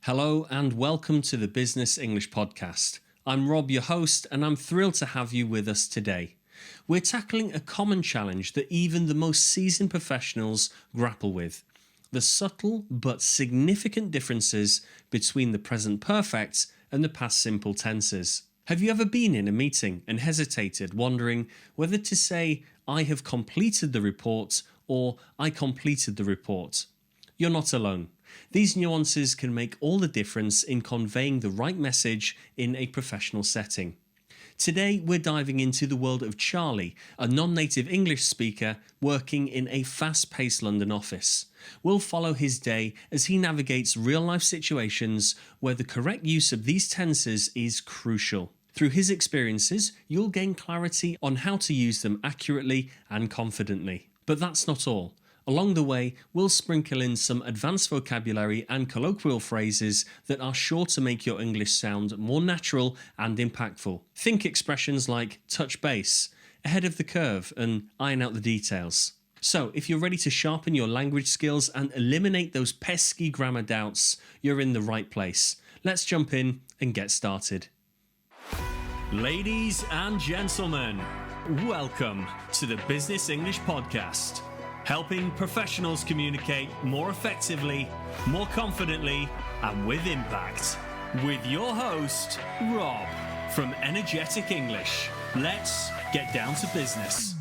Hello and welcome to the Business English Podcast. I'm Rob, your host, and I'm thrilled to have you with us today. We're tackling a common challenge that even the most seasoned professionals grapple with: the subtle but significant differences between the present perfect and the past simple tenses. Have you ever been in a meeting and hesitated, wondering whether to say, "I have completed the report" or "I completed the report"? You're not alone. These nuances can make all the difference in conveying the right message in a professional setting. Today, we're diving into the world of Charlie, a non-native English speaker working in a fast-paced London office. We'll follow his day as he navigates real-life situations where the correct use of these tenses is crucial. Through his experiences, you'll gain clarity on how to use them accurately and confidently. But that's not all. Along the way, we'll sprinkle in some advanced vocabulary and colloquial phrases that are sure to make your English sound more natural and impactful. Think expressions like touch base, ahead of the curve, and iron out the details. So, if you're ready to sharpen your language skills and eliminate those pesky grammar doubts, you're in the right place. Let's jump in and get started. Ladies and gentlemen, welcome to the Business English Podcast. Helping professionals communicate more effectively, more confidently, and with impact. With your host, Rob, from Energetic English. Let's get down to business.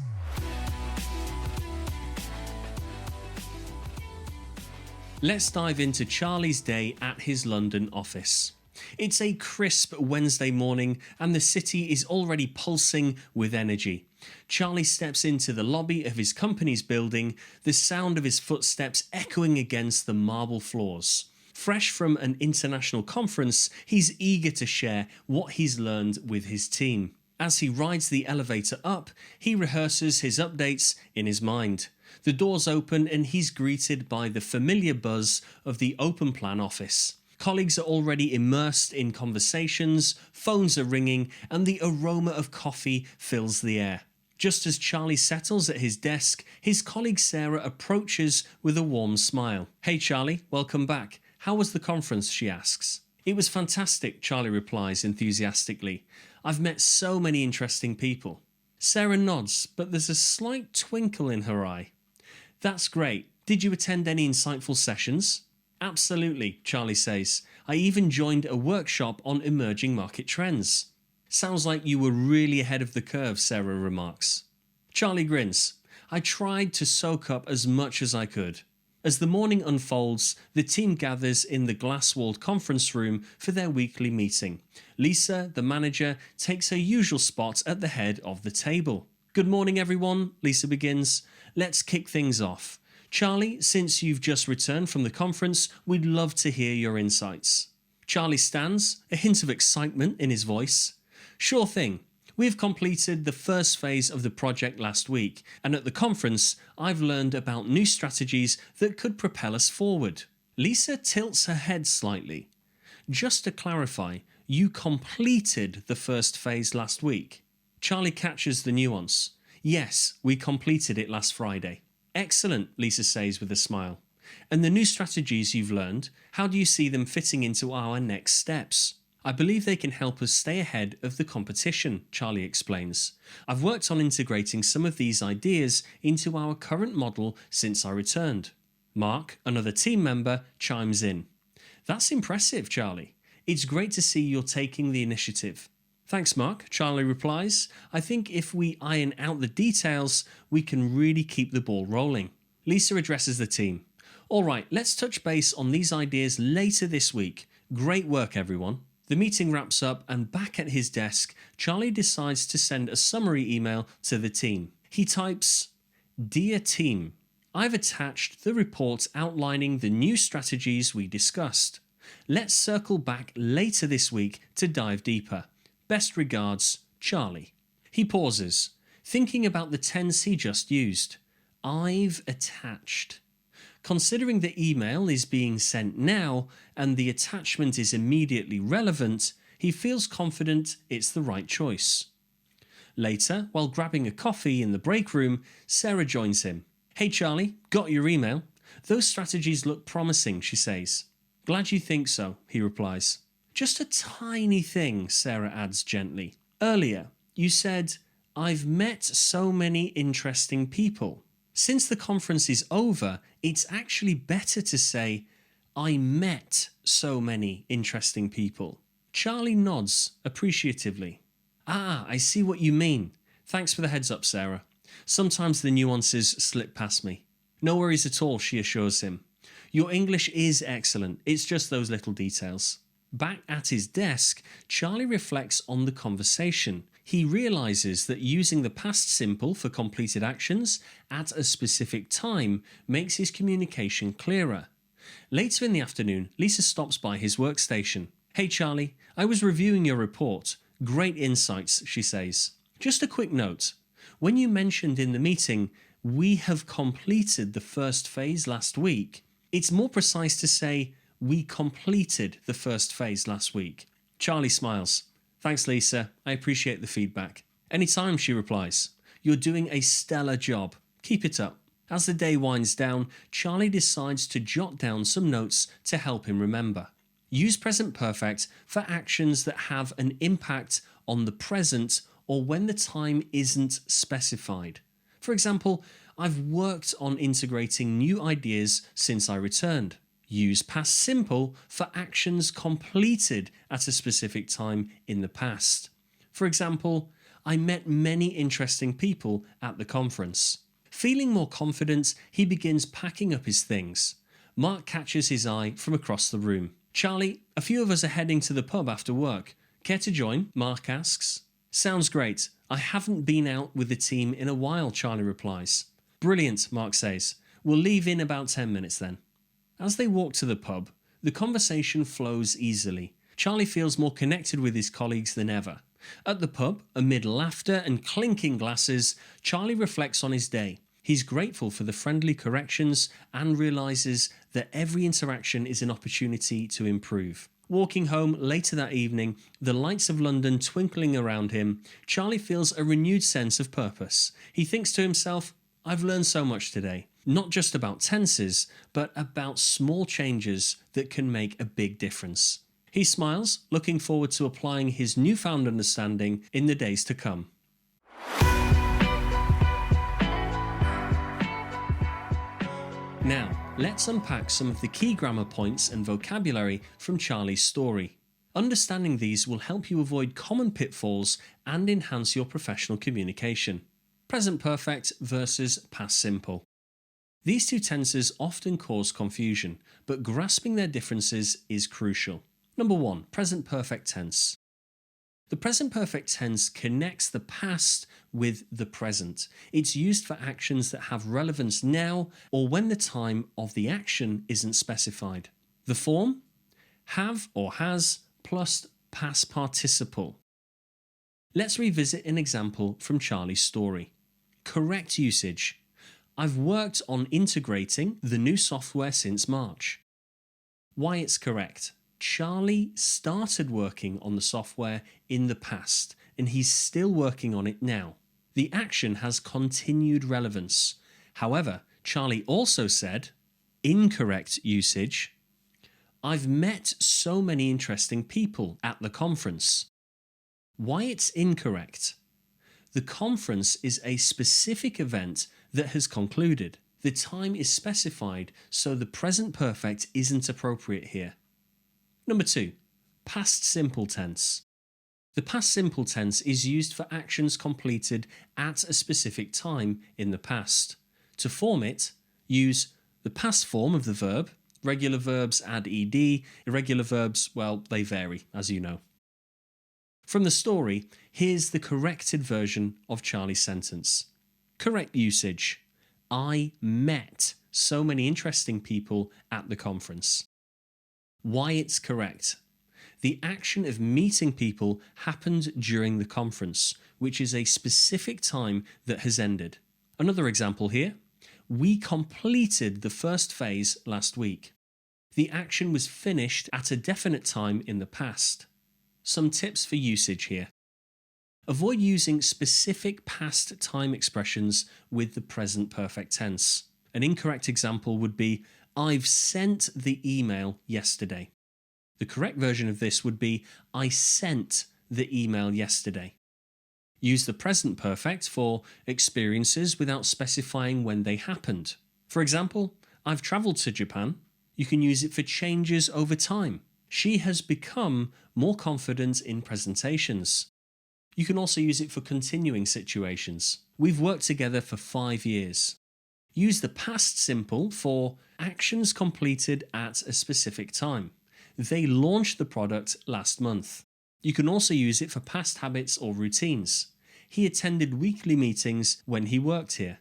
Let's dive into Charlie's day at his London office. It's a crisp Wednesday morning and the city is already pulsing with energy. Charlie steps into the lobby of his company's building, the sound of his footsteps echoing against the marble floors. Fresh from an international conference, he's eager to share what he's learned with his team. As he rides the elevator up, he rehearses his updates in his mind. The doors open and he's greeted by the familiar buzz of the open plan office. Colleagues are already immersed in conversations, phones are ringing, and the aroma of coffee fills the air. Just as Charlie settles at his desk, his colleague Sarah approaches with a warm smile. "Hey Charlie, welcome back. How was the conference?" she asks. "It was fantastic," Charlie replies enthusiastically. "I've met so many interesting people." Sarah nods, but there's a slight twinkle in her eye. "That's great. Did you attend any insightful sessions?" "Absolutely," Charlie says. "I even joined a workshop on emerging market trends." "Sounds like you were really ahead of the curve," Sarah remarks. Charlie grins. "I tried to soak up as much as I could." As the morning unfolds, the team gathers in the glass-walled conference room for their weekly meeting. Lisa, the manager, takes her usual spot at the head of the table. "Good morning, everyone," Lisa begins. "Let's kick things off. Charlie, since you've just returned from the conference, we'd love to hear your insights." Charlie stands, a hint of excitement in his voice. "Sure thing. We've completed the first phase of the project last week, and at the conference, I've learned about new strategies that could propel us forward." Lisa tilts her head slightly. "Just to clarify, you completed the first phase last week?" Charlie catches the nuance. "Yes, we completed it last Friday." "Excellent," Lisa says with a smile. "And the new strategies you've learned, how do you see them fitting into our next steps?" "I believe they can help us stay ahead of the competition," Charlie explains. "I've worked on integrating some of these ideas into our current model since I returned." Mark, another team member, chimes in. "That's impressive, Charlie. It's great to see you're taking the initiative." "Thanks, Mark," Charlie replies. "I think if we iron out the details, we can really keep the ball rolling." Lisa addresses the team. "All right, let's touch base on these ideas later this week. Great work, everyone." The meeting wraps up, and back at his desk, Charlie decides to send a summary email to the team. He types, "Dear team, I've attached the report outlining the new strategies we discussed. Let's circle back later this week to dive deeper. Best regards, Charlie." He pauses, thinking about the tense he just used. "I've attached." Considering the email is being sent now and the attachment is immediately relevant, he feels confident it's the right choice. Later, while grabbing a coffee in the break room, Sarah joins him. "Hey Charlie, got your email? Those strategies look promising," she says. Glad you think so, he replies. Just a tiny thing, Sarah adds gently. Earlier, you said, I've met so many interesting people. Since the conference is over, it's actually better to say, I met so many interesting people. Charlie nods appreciatively. Ah, I see what you mean. Thanks for the heads up, Sarah. Sometimes the nuances slip past me. No worries at all, she assures him. Your English is excellent, it's just those little details. Back at his desk, Charlie reflects on the conversation. He realises that using the past simple for completed actions at a specific time makes his communication clearer. Later in the afternoon, Lisa stops by his workstation. Hey Charlie, I was reviewing your report. Great insights, she says. Just a quick note. When you mentioned in the meeting, we have completed the first phase last week, it's more precise to say, we completed the first phase last week. Charlie smiles. Thanks, Lisa. I appreciate the feedback. Anytime, she replies. You're doing a stellar job. Keep it up. As the day winds down, Charlie decides to jot down some notes to help him remember. Use present perfect for actions that have an impact on the present or when the time isn't specified. For example, I've worked on integrating new ideas since I returned. Use past simple for actions completed at a specific time in the past. For example, I met many interesting people at the conference. Feeling more confident, he begins packing up his things. Mark catches his eye from across the room. Charlie, a few of us are heading to the pub after work. Care to join? Mark asks. Sounds great. I haven't been out with the team in a while, Charlie replies. Brilliant, Mark says. We'll leave in about 10 minutes then. As they walk to the pub, the conversation flows easily. Charlie feels more connected with his colleagues than ever. At the pub, amid laughter and clinking glasses, Charlie reflects on his day. He's grateful for the friendly corrections and realises that every interaction is an opportunity to improve. Walking home later that evening, the lights of London twinkling around him, Charlie feels a renewed sense of purpose. He thinks to himself, I've learned so much today, not just about tenses, but about small changes that can make a big difference. He smiles, looking forward to applying his newfound understanding in the days to come. Now, let's unpack some of the key grammar points and vocabulary from Charlie's story. Understanding these will help you avoid common pitfalls and enhance your professional communication. Present perfect versus past simple. These two tenses often cause confusion, but grasping their differences is crucial. Number 1. Present perfect tense. The present perfect tense connects the past with the present. It's used for actions that have relevance now or when the time of the action isn't specified. The form? Have or has plus past participle. Let's revisit an example from Charlie's story. Correct usage. I've worked on integrating the new software since March. Why it's correct. Charlie started working on the software in the past and he's still working on it now. The action has continued relevance. However, Charlie also said, incorrect usage. I've met so many interesting people at the conference. Why it's incorrect. The conference is a specific event that has concluded. The time is specified, so the present perfect isn't appropriate here. Number 2. Past simple tense. The past simple tense is used for actions completed at a specific time in the past. To form it, use the past form of the verb. Regular verbs add ed, irregular verbs, well, they vary, as you know. From the story, here's the corrected version of Charlie's sentence. Correct usage. I met so many interesting people at the conference. Why it's correct. The action of meeting people happened during the conference, which is a specific time that has ended. Another example here. We completed the first phase last week. The action was finished at a definite time in the past. Some tips for usage here. Avoid using specific past time expressions with the present perfect tense. An incorrect example would be, I've sent the email yesterday. The correct version of this would be I sent the email yesterday. Use the present perfect for experiences without specifying when they happened. For example, I've travelled to Japan. You can use it for changes over time. She has become more confident in presentations. You can also use it for continuing situations. We've worked together for 5 years. Use the past simple for actions completed at a specific time. They launched the product last month. You can also use it for past habits or routines. He attended weekly meetings when he worked here.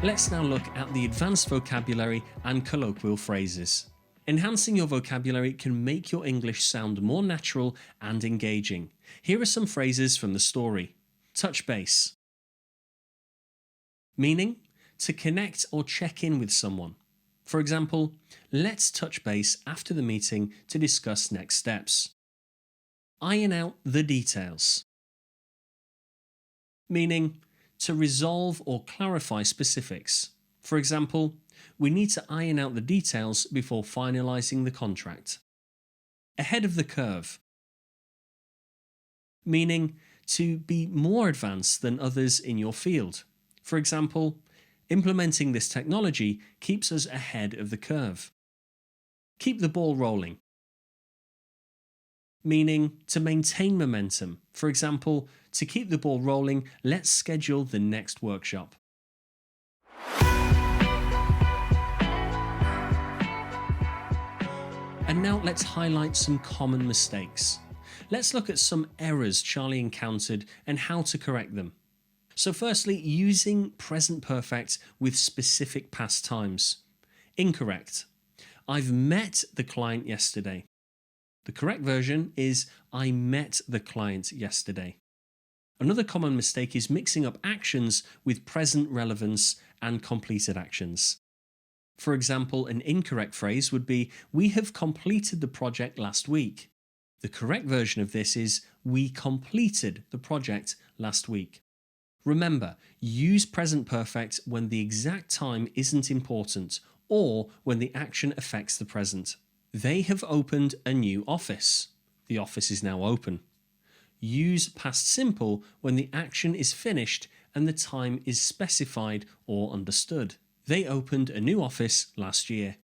Let's now look at the advanced vocabulary and colloquial phrases. Enhancing your vocabulary can make your English sound more natural and engaging. Here are some phrases from the story. Touch base. Meaning, to connect or check in with someone. For example, let's touch base after the meeting to discuss next steps. Iron out the details. Meaning, to resolve or clarify specifics. For example, we need to iron out the details before finalising the contract. Ahead of the curve. Meaning, to be more advanced than others in your field. For example, implementing this technology keeps us ahead of the curve. Keep the ball rolling. Meaning, to maintain momentum. For example, to keep the ball rolling, let's schedule the next workshop. And now let's highlight some common mistakes. Let's look at some errors Charlie encountered and how to correct them. So firstly, using present perfect with specific past times. Incorrect. I've met the client yesterday. The correct version is I met the client yesterday. Another common mistake is mixing up actions with present relevance and completed actions. For example, an incorrect phrase would be we have completed the project last week. The correct version of this is we completed the project last week. Remember, use present perfect when the exact time isn't important or when the action affects the present. They have opened a new office. The office is now open. Use past simple when the action is finished and the time is specified or understood. They opened a new office last year.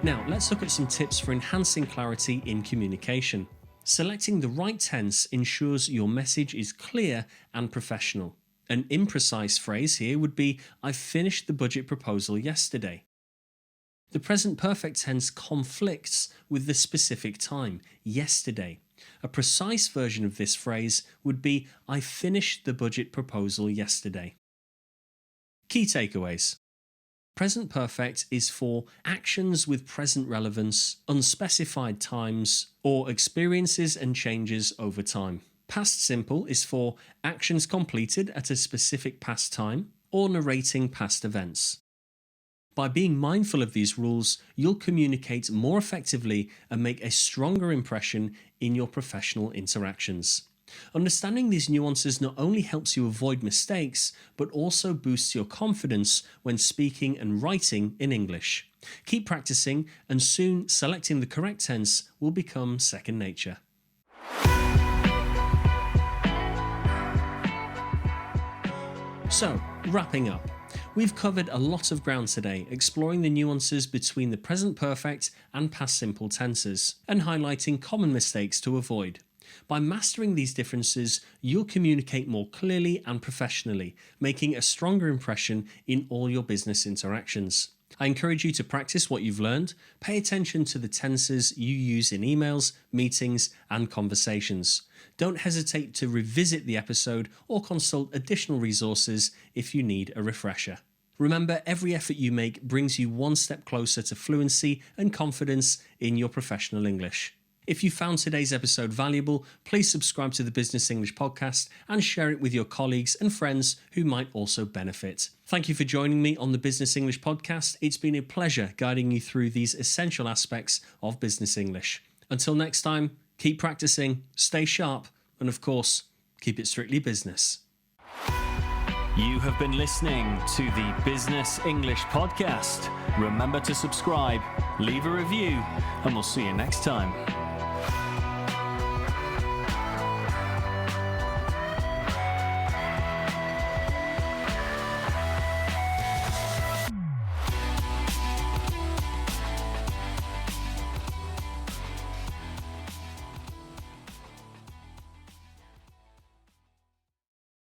Now, let's look at some tips for enhancing clarity in communication. Selecting the right tense ensures your message is clear and professional. An imprecise phrase here would be, I finished the budget proposal yesterday. The present perfect tense conflicts with the specific time, yesterday. A precise version of this phrase would be, I finished the budget proposal yesterday. Key takeaways. Present perfect is for actions with present relevance, unspecified times, or experiences and changes over time. Past simple is for actions completed at a specific past time or narrating past events. By being mindful of these rules, you'll communicate more effectively and make a stronger impression in your professional interactions. Understanding these nuances not only helps you avoid mistakes, but also boosts your confidence when speaking and writing in English. Keep practicing, and soon selecting the correct tense will become second nature. So, wrapping up. We've covered a lot of ground today, exploring the nuances between the present perfect and past simple tenses, and highlighting common mistakes to avoid. By mastering these differences, you'll communicate more clearly and professionally, making a stronger impression in all your business interactions. I encourage you to practice what you've learned. Pay attention to the tenses you use in emails, meetings, and conversations. Don't hesitate to revisit the episode or consult additional resources if you need a refresher. Remember, every effort you make brings you one step closer to fluency and confidence in your professional English. If you found today's episode valuable, please subscribe to the Business English podcast and share it with your colleagues and friends who might also benefit. Thank you for joining me on the Business English podcast. It's been a pleasure guiding you through these essential aspects of business English. Until next time, keep practicing, stay sharp, and of course, keep it strictly business. You have been listening to the Business English Podcast. Remember to subscribe, leave a review, and we'll see you next time.